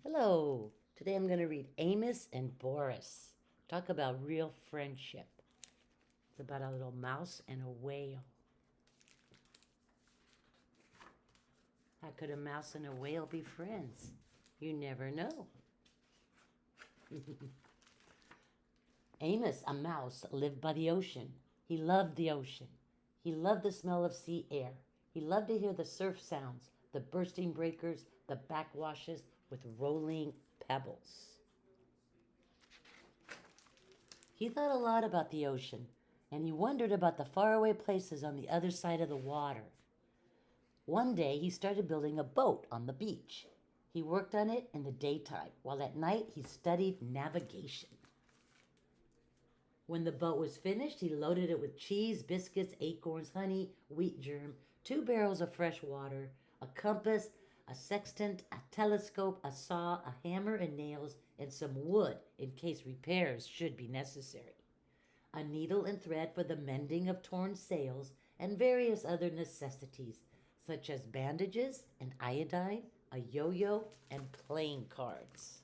Hello. Today I'm going to read Amos and Boris. Talk about real friendship. It's about a little mouse and a whale. How could a mouse and a whale be friends? You never know. Amos, a mouse, lived by the ocean. He loved the ocean. He loved the smell of sea air. He loved to hear the surf sounds, the bursting breakers, the backwashes with rolling pebbles. He thought a lot about the ocean, and he wondered about the faraway places on the other side of the water. One day he started building a boat on the beach. He worked on it in the daytime, while at night he studied navigation. When the boat was finished, he loaded it with cheese, biscuits, acorns, honey, wheat germ, 2 barrels of fresh water, a compass, a sextant, a telescope, a saw, a hammer and nails, and some wood in case repairs should be necessary, a needle and thread for the mending of torn sails, and various other necessities, such as bandages and iodine, a yo-yo, and playing cards.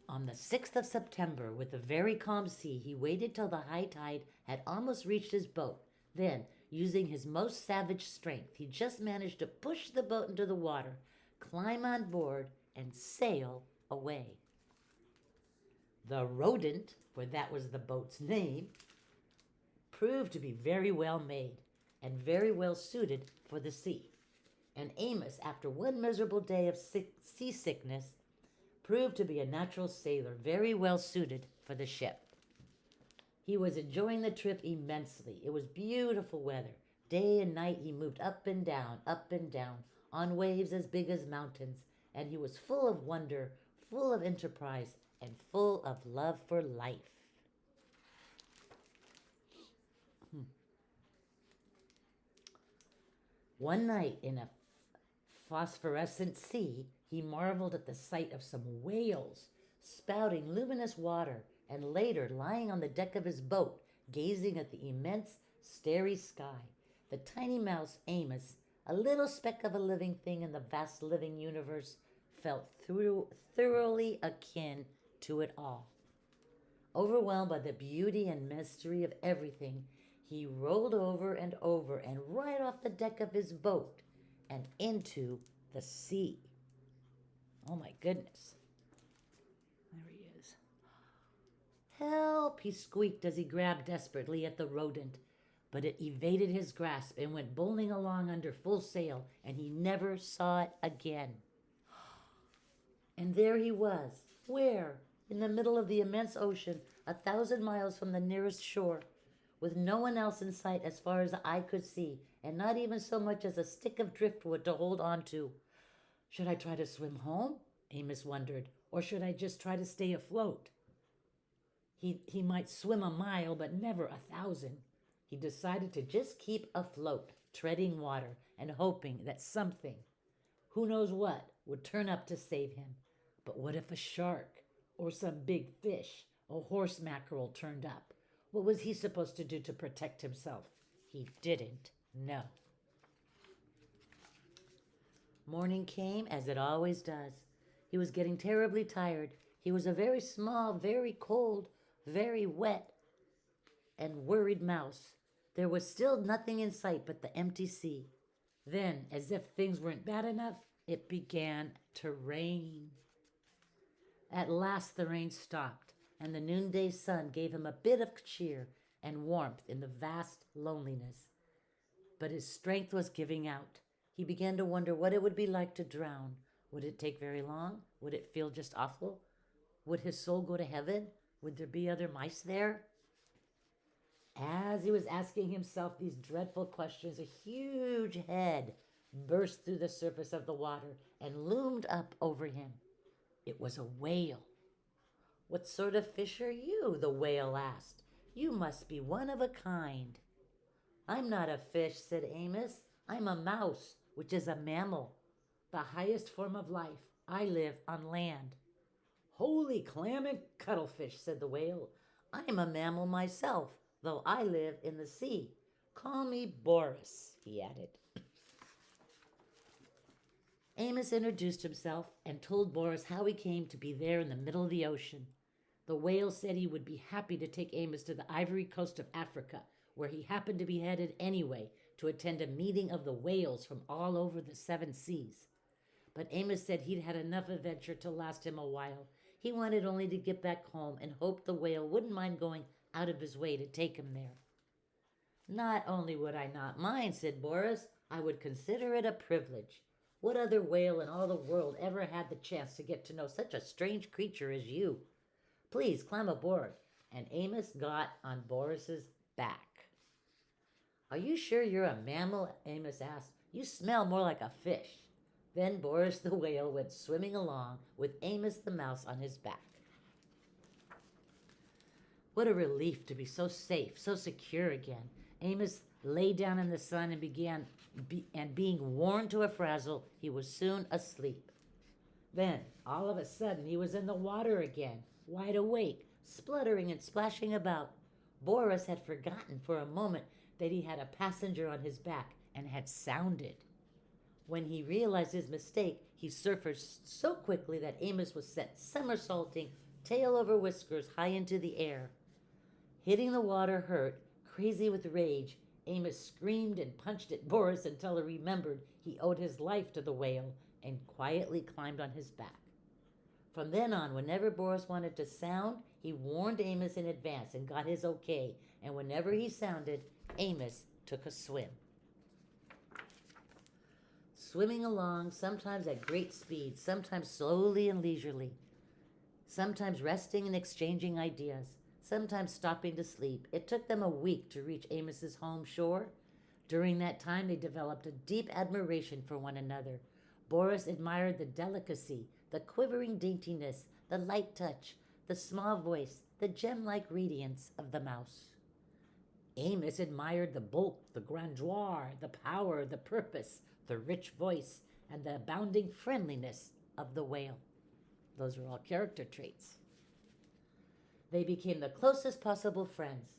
On the 6th of September, with a very calm sea, he waited till the high tide had almost reached his boat. Then, using his most savage strength, he just managed to push the boat into the water, climb on board, and sail away. The rodent, for that was the boat's name, proved to be very well made and very well suited for the sea. And Amos, after one miserable day of seasickness, proved to be a natural sailor, very well suited for the ship. He was enjoying the trip immensely. It was beautiful weather. Day and night he moved up and down, on waves as big as mountains, and he was full of wonder, full of enterprise, and full of love for life. One night in a phosphorescent sea, he marveled at the sight of some whales spouting luminous water, and later lying on the deck of his boat, gazing at the immense, starry sky. The tiny mouse Amos, a little speck of a living thing in the vast living universe, felt thoroughly akin to it all. Overwhelmed by the beauty and mystery of everything, he rolled over and right off the deck of his boat and into the sea. Oh my goodness. There he is. Help, he squeaked as he grabbed desperately at the rodent. But it evaded his grasp and went bowling along under full sail, and he never saw it again. And there he was. Where? In the middle of the immense ocean, 1,000 miles from the nearest shore, with no one else in sight as far as the eye could see, and not even so much as a stick of driftwood to hold on to. Should I try to swim home? Amos wondered. Or should I just try to stay afloat? He might swim a mile, but never 1,000. He decided to just keep afloat, treading water, and hoping that something, who knows what, would turn up to save him. But what if a shark, or some big fish, a horse mackerel turned up? What was he supposed to do to protect himself? He didn't know. Morning came, as it always does. He was getting terribly tired. He was a very small, very cold, very wet, and worried mouse. There was still nothing in sight but the empty sea. Then, as if things weren't bad enough, it began to rain. At last the rain stopped, and the noonday sun gave him a bit of cheer and warmth in the vast loneliness. But his strength was giving out. He began to wonder what it would be like to drown. Would it take very long? Would it feel just awful? Would his soul go to heaven? Would there be other mice there? As he was asking himself these dreadful questions, a huge head burst through the surface of the water and loomed up over him. It was a whale. "What sort of fish are you?" the whale asked. "You must be one of a kind." "I'm not a fish," said Amos. "I'm a mouse, which is a mammal, the highest form of life. I live on land." "Holy clam and cuttlefish," said the whale. "I'm a mammal myself, though I live in the sea. Call me Boris," he added. Amos introduced himself and told Boris how he came to be there in the middle of the ocean. The whale said he would be happy to take Amos to the ivory coast of Africa, where he happened to be headed anyway to attend a meeting of the whales from all over the 7 seas. But Amos said he'd had enough adventure to last him a while. He wanted only to get back home and hoped the whale wouldn't mind going out of his way to take him there. Not only would I not mind, said Boris, I would consider it a privilege. What other whale in all the world ever had the chance to get to know such a strange creature as you? Please climb aboard. And Amos got on Boris's back. Are you sure you're a mammal? Amos asked. You smell more like a fish. Then Boris the whale went swimming along with Amos the mouse on his back. What a relief to be so safe, so secure again. Amos lay down in the sun and being worn to a frazzle, he was soon asleep. Then, all of a sudden, he was in the water again, wide awake, spluttering and splashing about. Boris had forgotten for a moment that he had a passenger on his back and had sounded. When he realized his mistake, he surfaced so quickly that Amos was sent somersaulting, tail over whiskers, high into the air. Hitting the water hurt, crazy with rage, Amos screamed and punched at Boris until he remembered he owed his life to the whale and quietly climbed on his back. From then on, whenever Boris wanted to sound, he warned Amos in advance and got his okay, and whenever he sounded, Amos took a swim. Swimming along, sometimes at great speed, sometimes slowly and leisurely, sometimes resting and exchanging ideas, sometimes stopping to sleep. It took them a week to reach Amos's home shore. During that time, they developed a deep admiration for one another. Boris admired the delicacy, the quivering daintiness, the light touch, the small voice, the gem-like radiance of the mouse. Amos admired the bulk, the grandeur, the power, the purpose, the rich voice, and the abounding friendliness of the whale. Those are all character traits. They became the closest possible friends.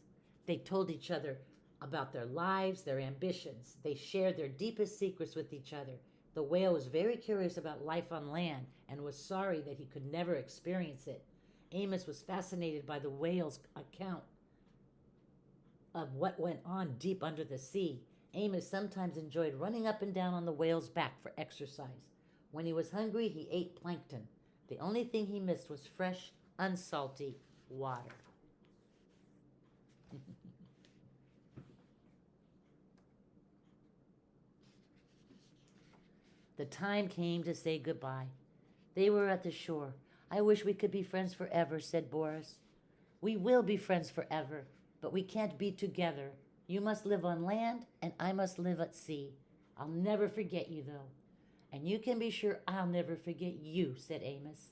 They told each other about their lives, their ambitions. They shared their deepest secrets with each other. The whale was very curious about life on land and was sorry that he could never experience it. Amos was fascinated by the whale's account of what went on deep under the sea. Amos sometimes enjoyed running up and down on the whale's back for exercise. When he was hungry, he ate plankton. The only thing he missed was fresh, unsalty water. The time came to say goodbye. They were at the shore. I wish we could be friends forever, said Boris. We will be friends forever, but we can't be together. You must live on land, and I must live at sea. I'll never forget you, though. And you can be sure I'll never forget you, said Amos.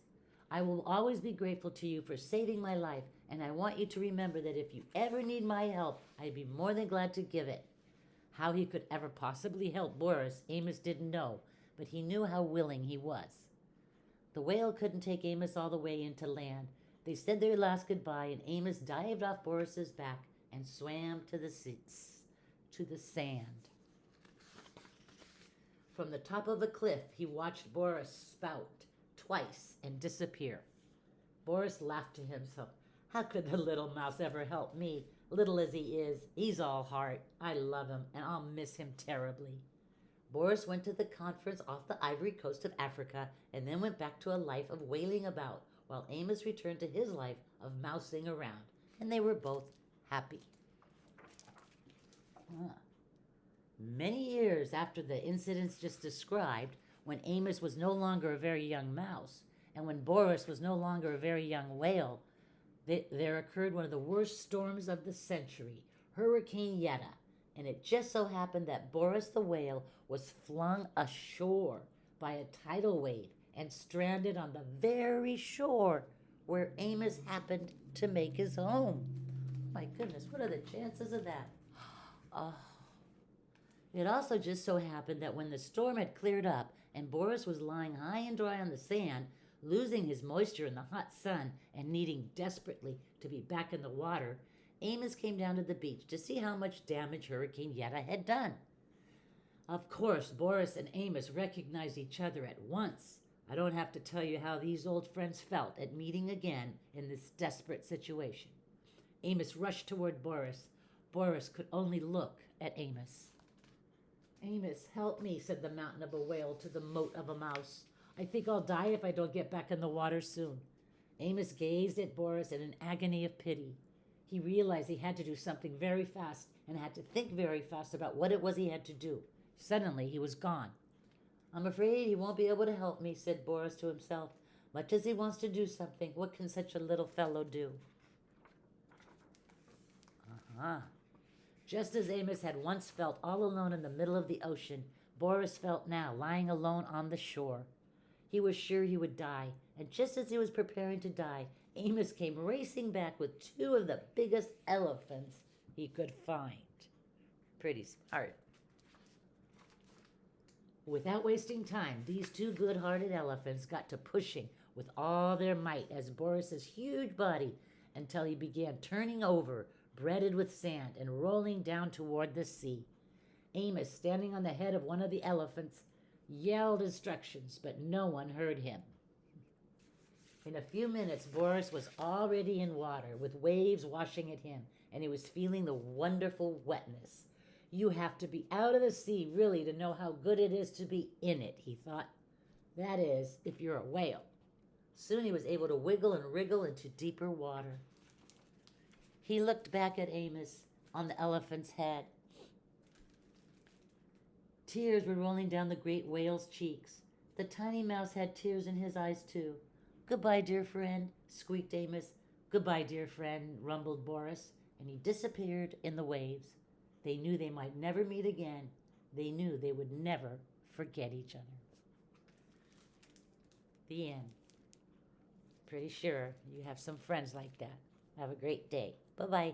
I will always be grateful to you for saving my life, and I want you to remember that if you ever need my help, I'd be more than glad to give it. How he could ever possibly help Boris, Amos didn't know, but he knew how willing he was. The whale couldn't take Amos all the way into land. They said their last goodbye, and Amos dived off Boris's back and swam to the sand. From the top of a cliff, he watched Boris spout twice and disappear. Boris laughed to himself. How could the little mouse ever help me? Little as he is, he's all heart. I love him, and I'll miss him terribly. Boris went to the conference off the ivory coast of Africa and then went back to a life of wailing about, while Amos returned to his life of mousing around, and they were both happy. Many years after the incidents just described, when Amos was no longer a very young mouse, and when Boris was no longer a very young whale, there occurred one of the worst storms of the century, Hurricane Yetta, and it just so happened that Boris the whale was flung ashore by a tidal wave and stranded on the very shore where Amos happened to make his home. My goodness, what are the chances of that? Oh. It also just so happened that when the storm had cleared up and Boris was lying high and dry on the sand, losing his moisture in the hot sun and needing desperately to be back in the water, Amos came down to the beach to see how much damage Hurricane Yetta had done. Of course, Boris and Amos recognized each other at once. I don't have to tell you how these old friends felt at meeting again in this desperate situation. Amos rushed toward Boris. Boris could only look at Amos. Amos, help me, said the mountain of a whale to the mote of a mouse. I think I'll die if I don't get back in the water soon. Amos gazed at Boris in an agony of pity. He realized he had to do something very fast and had to think very fast about what it was he had to do. Suddenly, he was gone. I'm afraid he won't be able to help me, said Boris to himself. Much as he wants to do something, what can such a little fellow do? Just as Amos had once felt all alone in the middle of the ocean, Boris felt now lying alone on the shore. He was sure he would die, and just as he was preparing to die, Amos came racing back with two of the biggest elephants he could find. Pretty smart. Without wasting time, these two good-hearted elephants got to pushing with all their might as Boris's huge body until he began turning over, breaded with sand, and rolling down toward the sea. Amos, standing on the head of one of the elephants, yelled instructions, but no one heard him. In a few minutes, Boris was already in water, with waves washing at him, and he was feeling the wonderful wetness. You have to be out of the sea, really, to know how good it is to be in it, he thought. That is, if you're a whale. Soon he was able to wiggle and wriggle into deeper water. He looked back at Amos on the elephant's head. Tears were rolling down the great whale's cheeks. The tiny mouse had tears in his eyes, too. Goodbye, dear friend, squeaked Amos. Goodbye, dear friend, rumbled Boris, and he disappeared in the waves. They knew they might never meet again. They knew they would never forget each other. The end. Pretty sure you have some friends like that. Have a great day. Bye-bye.